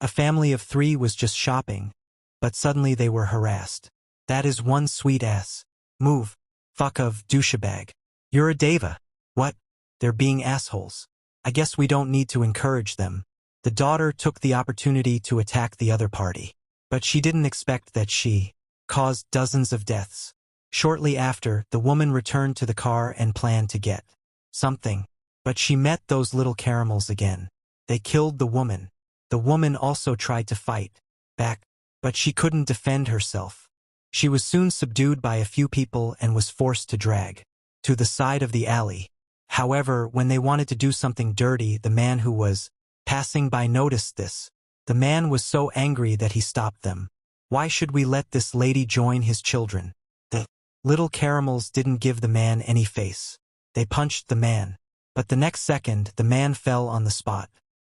A family of 3 was just shopping, but suddenly they were harassed. That is one sweet ass. Move. Fuck of douchebag. You're a diva. What? They're being assholes. I guess we don't need to encourage them. The daughter took the opportunity to attack the other party. But she didn't expect that she caused dozens of deaths. Shortly after, the woman returned to the car and planned to get something. But she met those little caramels again. They killed the woman. The woman also tried to fight back, but she couldn't defend herself. She was soon subdued by a few people and was forced to drag to the side of the alley. However, when they wanted to do something dirty, the man who was passing by noticed this. The man was so angry that he stopped them. Why should we let this lady join his children? The little caramels didn't give the man any face. They punched the man. But the next second, the man fell on the spot.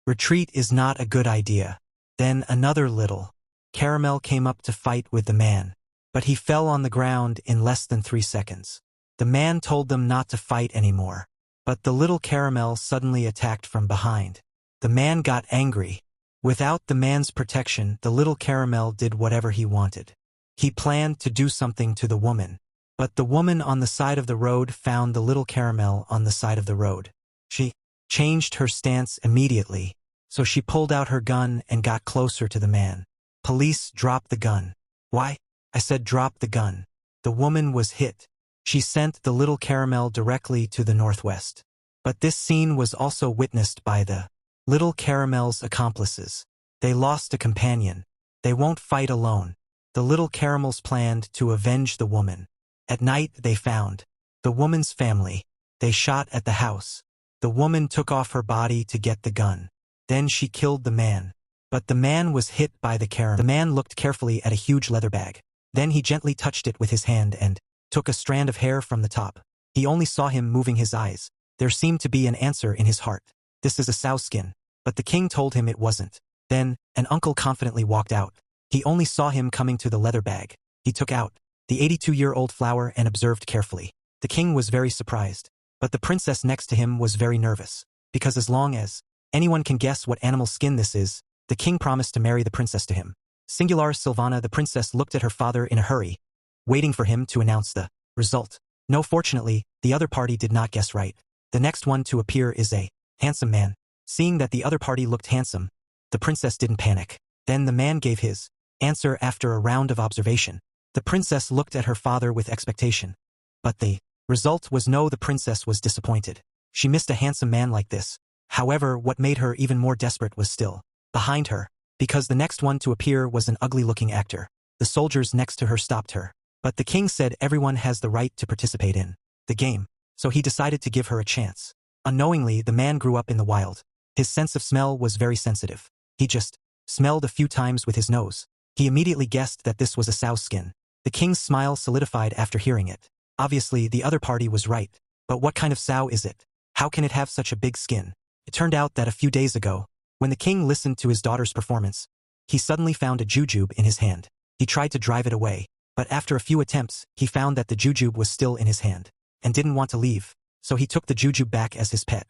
Retreat is not a good idea. Then another little caramel came up to fight with the man. But he fell on the ground in less than 3 seconds. The man told them not to fight anymore. But the little caramel suddenly attacked from behind. The man got angry. Without the man's protection, the little caramel did whatever he wanted. He planned to do something to the woman. But the woman on the side of the road found the little caramel on the side of the road. She changed her stance immediately, so she pulled out her gun and got closer to the man. Police dropped the gun. Why? I said drop the gun. The woman was hit. She sent the little caramel directly to the northwest. But this scene was also witnessed by the little caramel's accomplices. They lost a companion. They won't fight alone. The little caramels planned to avenge the woman. At night they found the woman's family. They shot at the house. The woman took off her body to get the gun. Then she killed the man. But the man was hit by the caramel. The man looked carefully at a huge leather bag. Then he gently touched it with his hand and took a strand of hair from the top. He only saw him moving his eyes. There seemed to be an answer in his heart. This is a sow skin. But the king told him it wasn't. Then, an uncle confidently walked out. He only saw him coming to the leather bag. He took out the 82-year-old flower and observed carefully. The king was very surprised. But the princess next to him was very nervous. Because as long as anyone can guess what animal skin this is, the king promised to marry the princess to him. Singular Sylvana, the princess, looked at her father in a hurry, waiting for him to announce the result. No, fortunately, the other party did not guess right. The next one to appear is a handsome man. Seeing that the other party looked handsome, the princess didn't panic. Then the man gave his answer after a round of observation. The princess looked at her father with expectation. But the result was no. The princess was disappointed. She missed a handsome man like this. However, what made her even more desperate was still behind her, because the next one to appear was an ugly-looking actor. The soldiers next to her stopped her. But the king said everyone has the right to participate in the game, so he decided to give her a chance. Unknowingly, the man grew up in the wild. His sense of smell was very sensitive. He just smelled a few times with his nose. He immediately guessed that this was a sow skin. The king's smile solidified after hearing it. Obviously, the other party was right. But what kind of sow is it? How can it have such a big skin? It turned out that a few days ago, when the king listened to his daughter's performance, he suddenly found a jujube in his hand. He tried to drive it away, but after a few attempts, he found that the jujube was still in his hand, and didn't want to leave, so he took the jujube back as his pet.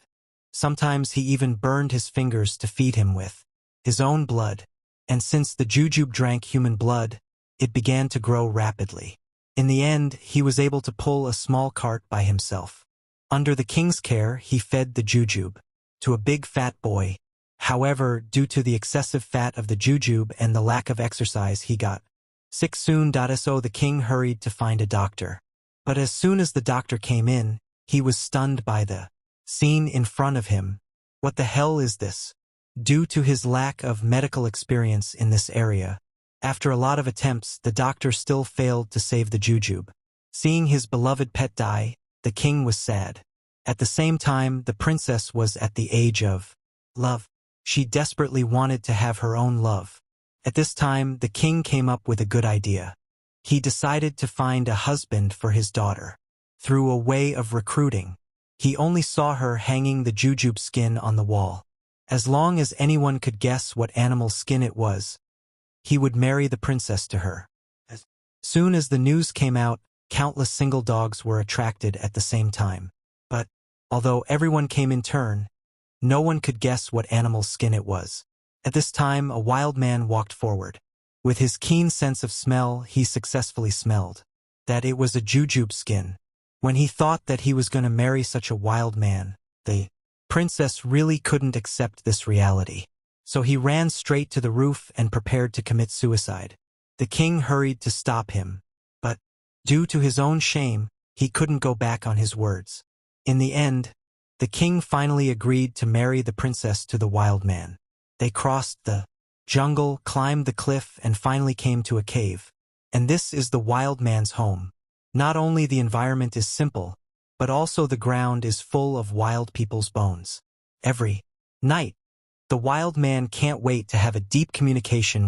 Sometimes he even burned his fingers to feed him with his own blood, and since the jujube drank human blood, it began to grow rapidly. In the end, he was able to pull a small cart by himself. Under the king's care, he fed the jujube to a big fat boy. However, due to the excessive fat of the jujube and the lack of exercise, he got sick soon. So the king hurried to find a doctor. But as soon as the doctor came in, he was stunned by the scene in front of him. What the hell is this? Due to his lack of medical experience in this area, after a lot of attempts, the doctor still failed to save the jujube. Seeing his beloved pet die, the king was sad. At the same time, the princess was at the age of love. She desperately wanted to have her own love. At this time, the king came up with a good idea. He decided to find a husband for his daughter. Through a way of recruiting, he only saw her hanging the jujube skin on the wall. As long as anyone could guess what animal skin it was, he would marry the princess to her. As soon as the news came out, countless single dogs were attracted at the same time. But, although everyone came in turn, no one could guess what animal skin it was. At this time, a wild man walked forward. With his keen sense of smell, he successfully smelled that it was a jujube skin. When he thought that he was going to marry such a wild man, the princess really couldn't accept this reality. So he ran straight to the roof and prepared to commit suicide. The king hurried to stop him, but due to his own shame, he couldn't go back on his words. In the end, the king finally agreed to marry the princess to the wild man. They crossed the jungle, climbed the cliff, and finally came to a cave. And this is the wild man's home. Not only the environment is simple, but also the ground is full of wild people's bones. Every night, the wild man can't wait to have a deep communication with